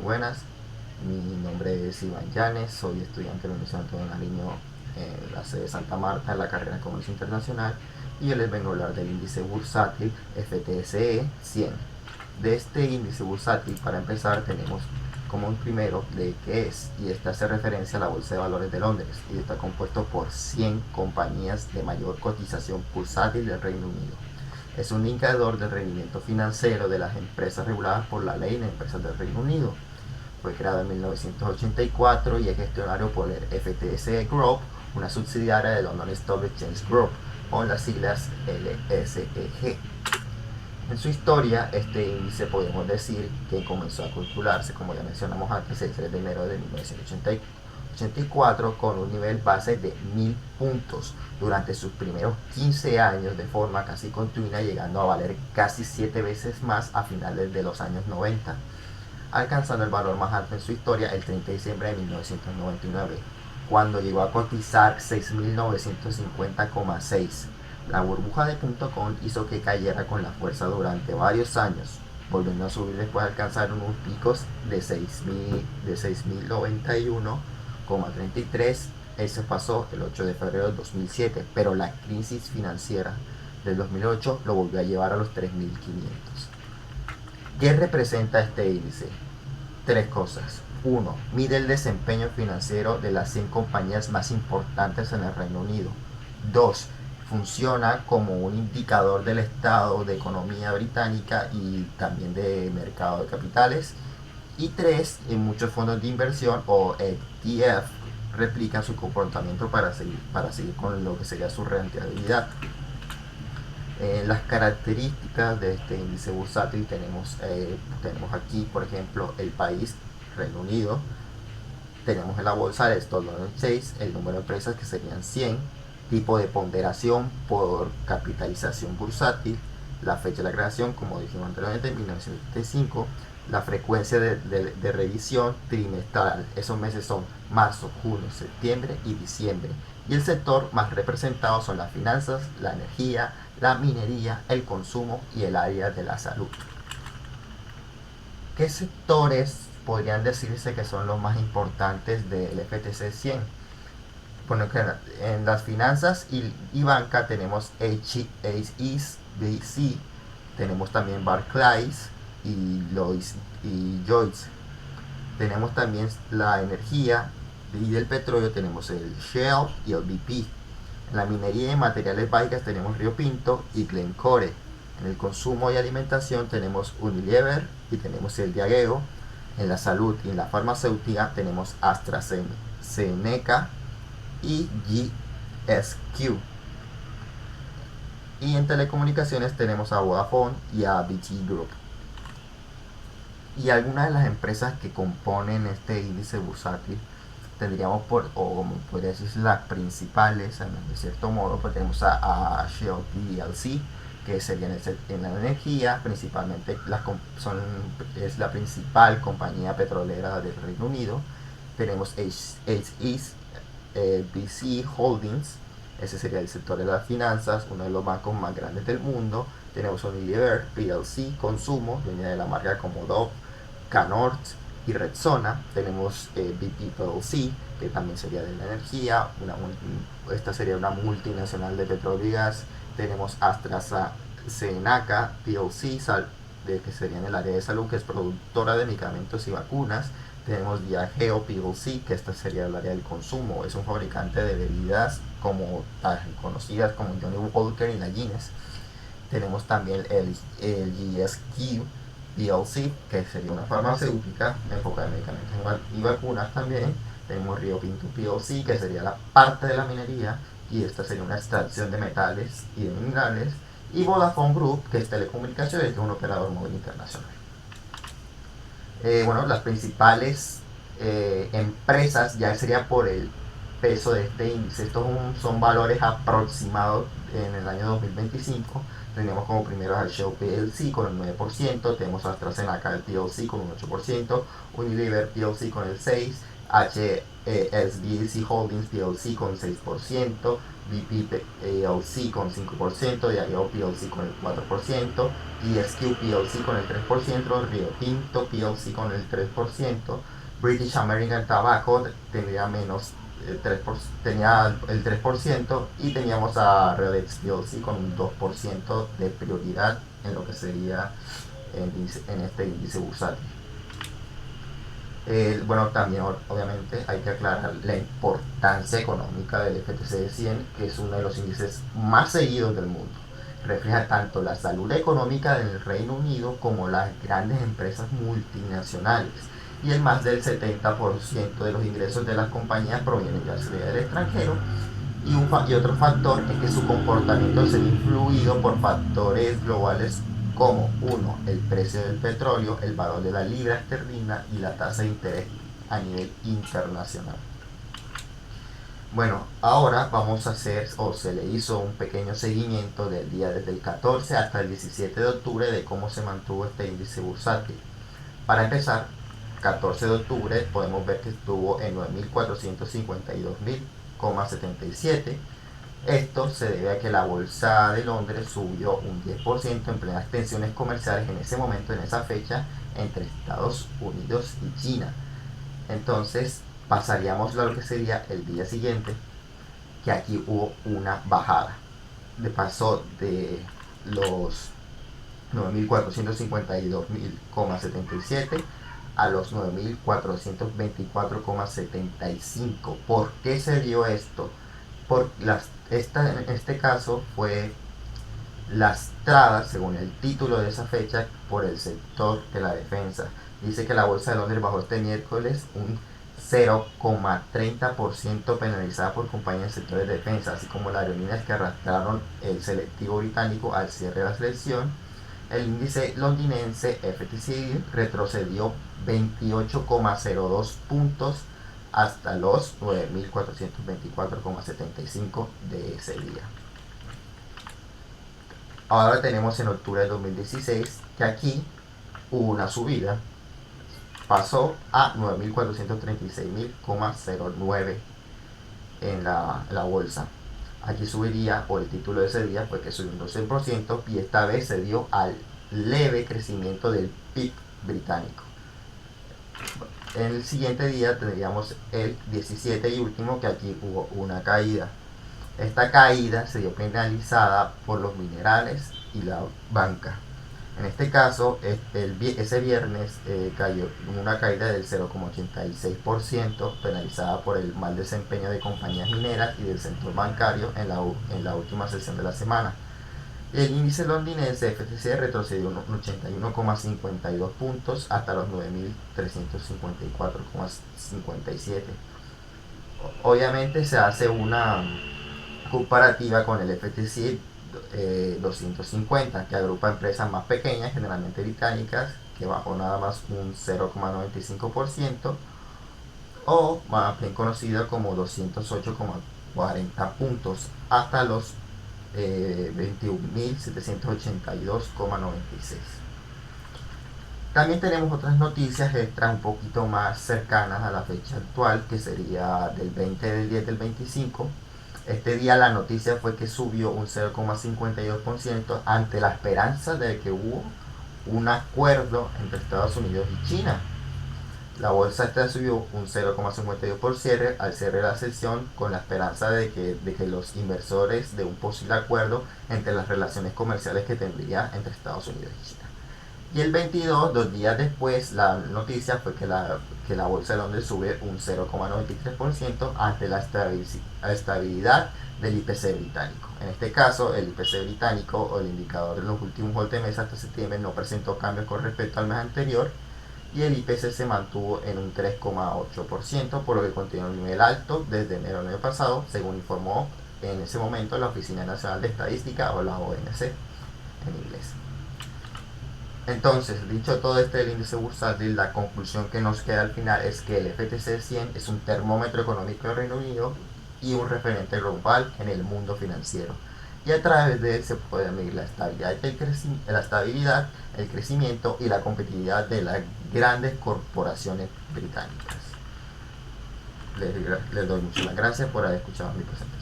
buenas. Mi nombre es Iván Llanes, soy estudiante de la Universidad Antonio Nariño en la sede de Santa Marta en la carrera de Comercio Internacional y yo les vengo a hablar del índice bursátil FTSE 100. De este índice bursátil, para empezar, tenemos como un primero de qué es, y esta hace referencia a la Bolsa de Valores de Londres y está compuesto por 100 compañías de mayor cotización bursátil del Reino Unido. Es un indicador del rendimiento financiero de las empresas reguladas por la ley de empresas del Reino Unido. Fue creado en 1984 y es gestionado por el FTSE Group, una subsidiaria de London Stock Exchange Group, con las siglas LSEG. En su historia, este índice podemos decir que comenzó a calcularse, como ya mencionamos antes, el 3 de enero de 1984 con un nivel base de 1000 puntos durante sus primeros 15 años de forma casi continua, llegando a valer casi 7 veces más a finales de los años 90, alcanzando el valor más alto en su historia el 30 de diciembre de 1999, cuando llegó a cotizar 6.950,6. La burbuja de .com hizo que cayera con la fuerza durante varios años, volviendo a subir después de alcanzar unos picos de 6.091,33. Eso pasó el 8 de febrero del 2007, pero la crisis financiera del 2008 lo volvió a llevar a los 3.500. ¿Qué representa este índice? Tres cosas. 1. Mide el desempeño financiero de las 100 compañías más importantes en el Reino Unido. 2. Funciona como un indicador del estado de economía británica y también de mercado de capitales. Y 3. En muchos fondos de inversión o ETF replican su comportamiento para seguir con lo que sería su rentabilidad. Las características de este índice bursátil tenemos aquí, por ejemplo, el país, Reino Unido. Tenemos en la bolsa el Stock Exchange, el número de empresas que serían 100, tipo de ponderación por capitalización bursátil, la fecha de la creación, como dijimos anteriormente, en 1975, la frecuencia de revisión trimestral, esos meses son marzo, junio, septiembre y diciembre, y el sector más representado son las finanzas, la energía, la minería, el consumo y el área de la salud. ¿Qué sectores podrían decirse que son los más importantes del FTSE 100? Bueno, en las finanzas y banca tenemos HSBC, tenemos también Barclays y Lloyds y Joyce. Tenemos también la energía y el petróleo, tenemos el Shell y el BP. En la minería y materiales básicos tenemos Rio Pinto y Glencore. En el consumo y alimentación tenemos Unilever y tenemos el Diageo. En la salud y en la farmacéutica tenemos AstraZeneca y GSQ. Y en telecomunicaciones tenemos a Vodafone y a BT Group. Y algunas de las empresas que componen este índice bursátil tendríamos o como podría decir las principales, de cierto modo, pues tenemos a Shell PLC, que sería en la energía, principalmente es la principal compañía petrolera del Reino Unido. Tenemos HSBC Holdings, ese sería el sector de las finanzas, uno de los bancos más grandes del mundo. Tenemos Unilever PLC, consumo, dueña de la marca como Dove, Canort y Rexona. Tenemos BP PLC, que también sería de la energía, esta sería una multinacional de petróleo y gas. Tenemos AstraZeneca PLC, que sería en el área de salud, que es productora de medicamentos y vacunas. Tenemos Diageo PLC, que esta sería el área del consumo, es un fabricante de bebidas como tan conocidas como Johnny Walker y la Guinness. Tenemos también el GSQ PLC, que sería una farmacéutica enfocada en medicamentos y vacunas también. Tenemos Rio Pinto PLC, que sería la parte de la minería, y esta sería una extracción de metales y de minerales. Y Vodafone Group, que es telecomunicaciones, que es un operador móvil internacional. Bueno, las principales empresas ya sería por el peso de este índice. Estos son valores aproximados en el año 2025. Tenemos como primero al Shell PLC con el 9%, tenemos a AstraZeneca PLC con un 8%, Unilever PLC con el 6%, HSBC Holdings PLC con 6%, BP PLC con 5%, Diageo PLC con el 4%, ESQ PLC con el 3%, Rio Tinto PLC con el 3%, British American Tobacco tendría menos 3%, tenía el 3% y teníamos a Rolex PLC con un 2% de prioridad en lo que sería en este índice bursátil. Bueno, también obviamente hay que aclarar la importancia económica del FTSE 100, que es uno de los índices más seguidos del mundo. Refleja tanto la salud económica del Reino Unido como las grandes empresas multinacionales. Y el más del 70% de los ingresos de las compañías provienen ya sea del extranjero. Y otro factor es que su comportamiento se ve influido por factores globales como uno, el precio del petróleo, el valor de la libra esterlina y la tasa de interés a nivel internacional. Bueno, ahora vamos a hacer, o se le hizo un pequeño seguimiento del día desde el 14 hasta el 17 de octubre de cómo se mantuvo este índice bursátil. Para empezar, 14 de octubre podemos ver que estuvo en 9.452.000,77. Esto se debe a que la bolsa de Londres subió un 10% en plenas tensiones comerciales en ese momento, en esa fecha, entre Estados Unidos y China. Entonces pasaríamos a lo que sería el día siguiente, que aquí hubo una bajada. Pasó de los 9.452.000,77 a los 9.424,75. ¿Por qué se dio esto? En este caso fue lastrada, según el título de esa fecha, por el sector de la defensa. Dice que la bolsa de Londres bajó este miércoles un 0,30% penalizada por compañías del sector de defensa, así como las aerolíneas que arrastraron el selectivo británico al cierre de la selección. El índice londinense FTSE retrocedió 28,02 puntos hasta los 9.424,75 de ese día. Ahora tenemos en octubre de 2016 que aquí hubo una subida, pasó a 9.436.009 en la bolsa. Aquí subiría, o el título de ese día fue que subió un 12%, y esta vez se dio al leve crecimiento del PIB británico. En el siguiente día tendríamos el 17 y último, que aquí hubo una caída. Esta caída se dio penalizada por los minerales y la banca. En este caso, ese viernes cayó una caída del 0,86%, penalizada por el mal desempeño de compañías mineras y del sector bancario en la última sesión de la semana. El índice londinense FTSE retrocedió un 81,52 puntos hasta los 9.354,57. Obviamente se hace una comparativa con el FTSE 250, que agrupa empresas más pequeñas, generalmente británicas, que bajó nada más un 0,95%, o más bien conocido como 208,40 puntos, hasta los 21.782,96. También tenemos otras noticias extras un poquito más cercanas a la fecha actual, que sería del 20 del 10 del 25. Este día la noticia fue que subió un 0,52% ante la esperanza de que hubo un acuerdo entre Estados Unidos y China. La bolsa esta subió un 0,52 por cierre al cierre de la sesión, con la esperanza de que los inversores de un posible acuerdo entre las relaciones comerciales que tendría entre Estados Unidos y China. Y el 22, 2 días después, la noticia fue que la bolsa de Londres sube un 0,93% ante la estabilidad del IPC británico. En este caso, el IPC británico, o el indicador de los últimos 12 meses hasta septiembre, no presentó cambios con respecto al mes anterior, y el IPC se mantuvo en un 3,8%, por lo que continúa en un nivel alto desde enero del año pasado, según informó en ese momento la Oficina Nacional de Estadística, o la ONC en inglés. Entonces, dicho todo del índice bursátil, la conclusión que nos queda al final es que el FTSE 100 es un termómetro económico del Reino Unido y un referente global en el mundo financiero. Y a través de él se puede medir la estabilidad, el crecimiento y la competitividad de las grandes corporaciones británicas. Les doy muchas las gracias por haber escuchado mi presentación.